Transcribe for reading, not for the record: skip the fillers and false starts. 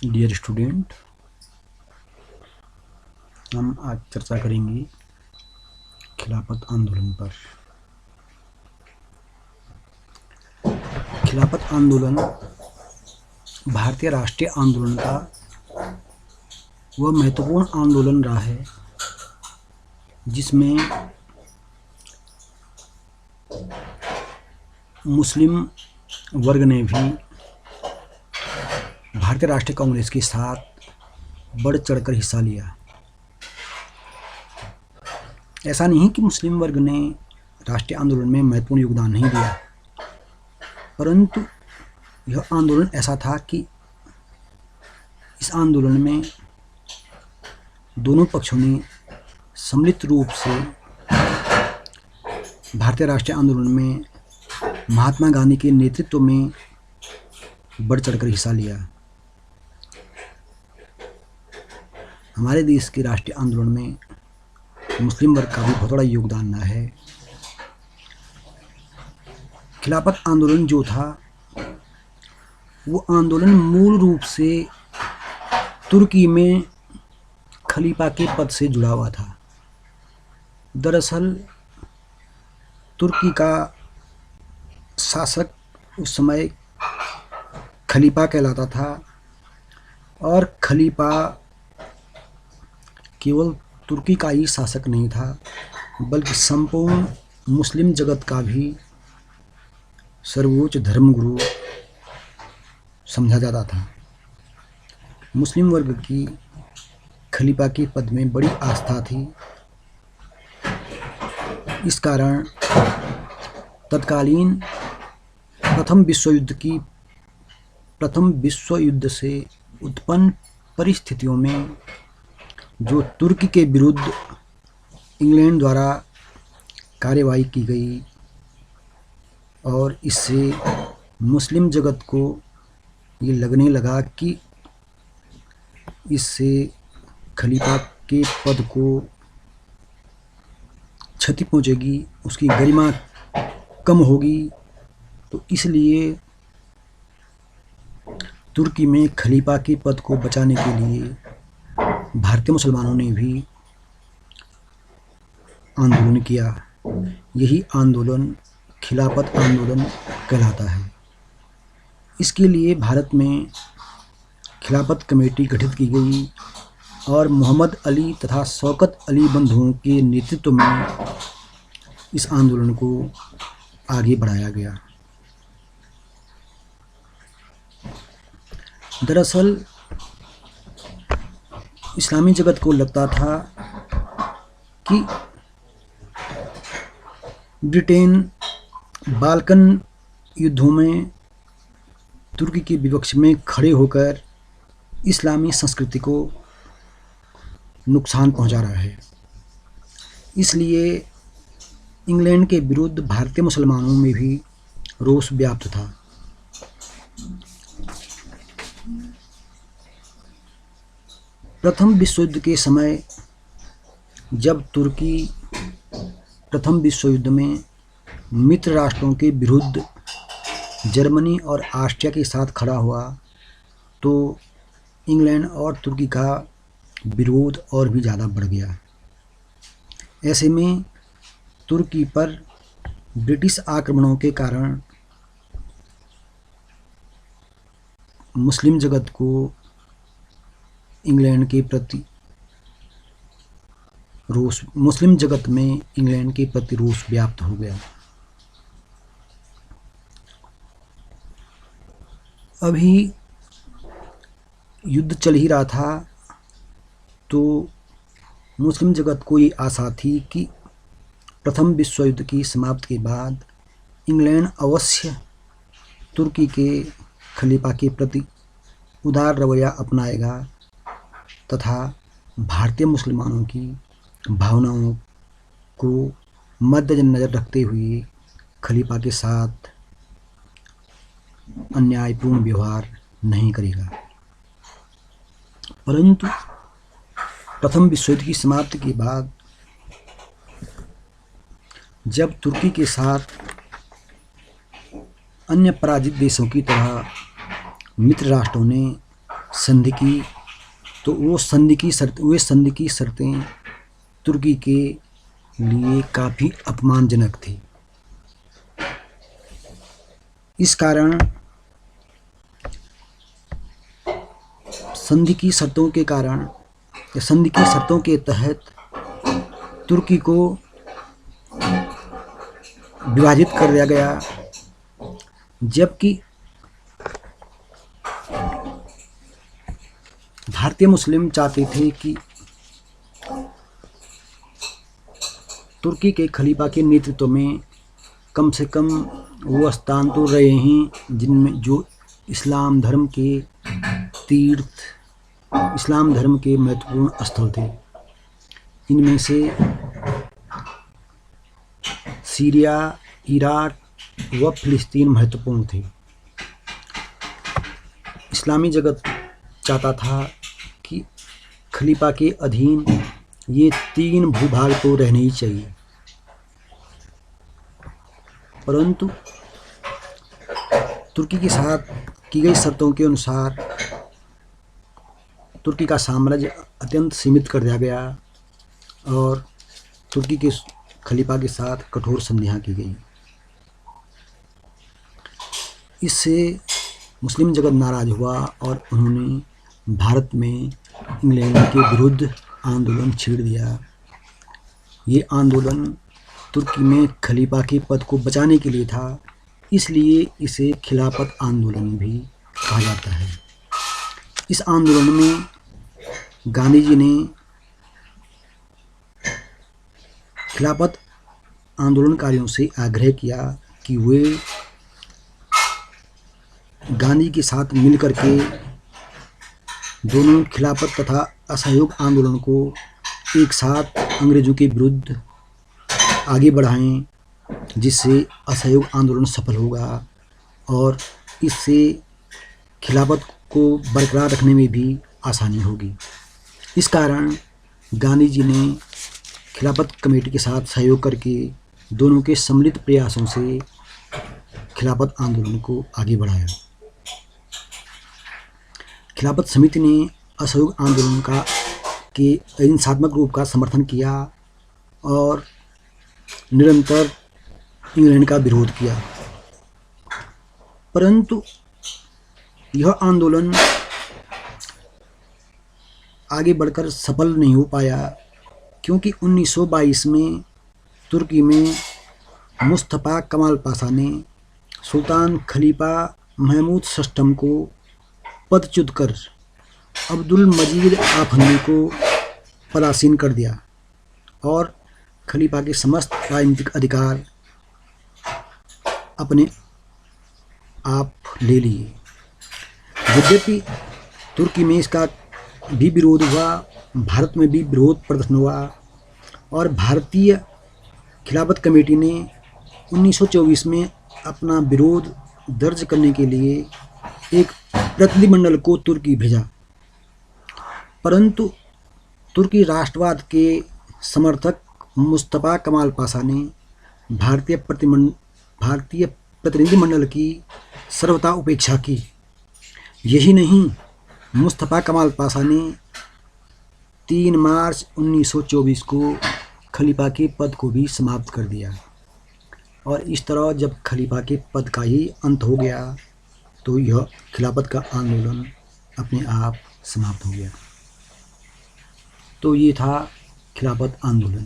Dear student, हम आज चर्चा करेंगे खिलाफत आंदोलन पर। खिलाफत आंदोलन भारतीय राष्ट्रीय आंदोलन का वह महत्वपूर्ण आंदोलन रहा है जिसमें मुस्लिम वर्ग ने भी भारतीय राष्ट्रीय कांग्रेस के साथ बढ़ चढ़कर हिस्सा लिया। ऐसा नहीं कि मुस्लिम वर्ग ने राष्ट्रीय आंदोलन में महत्वपूर्ण योगदान नहीं दिया, परंतु यह आंदोलन ऐसा था कि इस आंदोलन में दोनों पक्षों ने सम्मिलित रूप से भारतीय राष्ट्रीय आंदोलन में महात्मा गांधी के नेतृत्व में बढ़ चढ़कर हिस्सा लिया। हमारे देश के राष्ट्रीय आंदोलन में मुस्लिम वर्ग का भी बहुत बड़ा योगदान रहा है। खिलाफत आंदोलन जो था वो आंदोलन मूल रूप से तुर्की में खलीफा के पद से जुड़ा हुआ था। दरअसल तुर्की का शासक उस समय खलीफा कहलाता था और खलीफा केवल तुर्की का ही शासक नहीं था बल्कि संपूर्ण मुस्लिम जगत का भी सर्वोच्च धर्मगुरु समझा जाता था। मुस्लिम वर्ग की खलीफा के पद में बड़ी आस्था थी। इस कारण तत्कालीन प्रथम विश्व युद्ध से उत्पन्न परिस्थितियों में जो तुर्की के विरुद्ध इंग्लैंड द्वारा कार्यवाही की गई और इससे मुस्लिम जगत को ये लगने लगा कि इससे खलीफा के पद को क्षति पहुंचेगी, उसकी गरिमा कम होगी, तो इसलिए तुर्की में खलीफा के पद को बचाने के लिए भारतीय मुसलमानों ने भी आंदोलन किया। यही आंदोलन खिलाफत आंदोलन कहलाता है। इसके लिए भारत में खिलाफत कमेटी गठित की गई और मोहम्मद अली तथा शौकत अली बंधुओं के नेतृत्व में इस आंदोलन को आगे बढ़ाया गया। दरअसल इस्लामी जगत को लगता था कि ब्रिटेन बाल्कन युद्धों में तुर्की के विपक्ष में खड़े होकर इस्लामी संस्कृति को नुकसान पहुंचा रहा है। इसलिए इंग्लैंड के विरुद्ध भारतीय मुसलमानों में भी रोष व्याप्त था। प्रथम विश्व युद्ध के समय जब तुर्की प्रथम विश्व युद्ध में मित्र राष्ट्रों के विरुद्ध जर्मनी और ऑस्ट्रिया के साथ खड़ा हुआ तो इंग्लैंड और तुर्की का विरोध और भी ज़्यादा बढ़ गया। ऐसे में तुर्की पर ब्रिटिश आक्रमणों के कारण मुस्लिम जगत को इंग्लैंड के प्रति रोष मुस्लिम जगत में इंग्लैंड के प्रति रोष व्याप्त हो गया। अभी युद्ध चल ही रहा था तो मुस्लिम जगत को ये आशा थी कि प्रथम विश्व युद्ध की समाप्ति के बाद इंग्लैंड अवश्य तुर्की के खलीफा के प्रति उदार रवैया अपनाएगा तथा भारतीय मुसलमानों की भावनाओं को मद्देनजर रखते हुए खलीफा के साथ अन्यायपूर्ण व्यवहार नहीं करेगा। परंतु प्रथम विश्व युद्ध की समाप्ति के बाद जब तुर्की के साथ अन्य पराजित देशों की तरह मित्र राष्ट्रों ने संधि की, तो वे संधि की शर्तें तुर्की के लिए काफ़ी अपमानजनक थी। इस कारण संधि की शर्तों के तहत तुर्की को विभाजित कर दिया गया, जबकि भारतीय मुस्लिम चाहते थे कि तुर्की के खलीफा के नेतृत्व में कम से कम वो स्थान तो रहे हैं जिनमें जो इस्लाम धर्म के महत्वपूर्ण स्थल थे। इनमें से सीरिया, इराक व फिलिस्तीन महत्वपूर्ण थे। इस्लामी जगत चाहता था कि खलीफा के अधीन ये 3 भूभाग तो रहने ही चाहिए, परंतु तुर्की के साथ की गई शर्तों के अनुसार तुर्की का साम्राज्य अत्यंत सीमित कर दिया गया और तुर्की के खलीफा के साथ कठोर संधियां की गई। इससे मुस्लिम जगत नाराज हुआ और उन्होंने भारत में इंग्लैंड के विरुद्ध आंदोलन छेड़ दिया। ये आंदोलन तुर्की में खलीफा के पद को बचाने के लिए था, इसलिए इसे खिलाफत आंदोलन भी कहा जाता है। इस आंदोलन में गांधी जी ने खिलाफत आंदोलनकारियों से आग्रह किया कि वे गांधी के साथ मिलकर के दोनों खिलाफत तथा असहयोग आंदोलन को एक साथ अंग्रेजों के विरुद्ध आगे बढ़ाएं, जिससे असहयोग आंदोलन सफल होगा और इससे खिलाफत को बरकरार रखने में भी आसानी होगी। इस कारण गांधी जी ने खिलाफत कमेटी के साथ सहयोग करके दोनों के सम्मिलित प्रयासों से खिलाफत आंदोलन को आगे बढ़ाया। खिलाफत समिति ने असहयोग आंदोलन के अहिंसात्मक रूप का समर्थन किया और निरंतर इंग्लैंड का विरोध किया, परंतु यह आंदोलन आगे बढ़कर सफल नहीं हो पाया, क्योंकि 1922 में तुर्की में मुस्तफ़ा कमाल पाशा ने सुल्तान खलीफा महमूद षष्ठम को पदच्युत कर अब्दुल मजीद आफंदी को पदासीन कर दिया और खलीफा के समस्त राजनीतिक अधिकार अपने आप ले लिए। यद्यपि तुर्की में इसका भी विरोध हुआ, भारत में भी विरोध प्रदर्शन हुआ और भारतीय खिलाफत कमेटी ने 1924 में अपना विरोध दर्ज करने के लिए एक प्रतिनिधिमंडल को तुर्की भेजा, परंतु तुर्की राष्ट्रवाद के समर्थक मुस्तफ़ा कमाल पाशा ने भारतीय प्रतिनिधिमंडल की सर्वथा उपेक्षा की। यही नहीं, मुस्तफ़ा कमाल पाशा ने 3 मार्च 1924 को खलीफा के पद को भी समाप्त कर दिया और इस तरह जब खलीफा के पद का ही अंत हो गया तो यह खिलाफत का आंदोलन अपने आप समाप्त हो गया। तो ये था खिलाफत आंदोलन।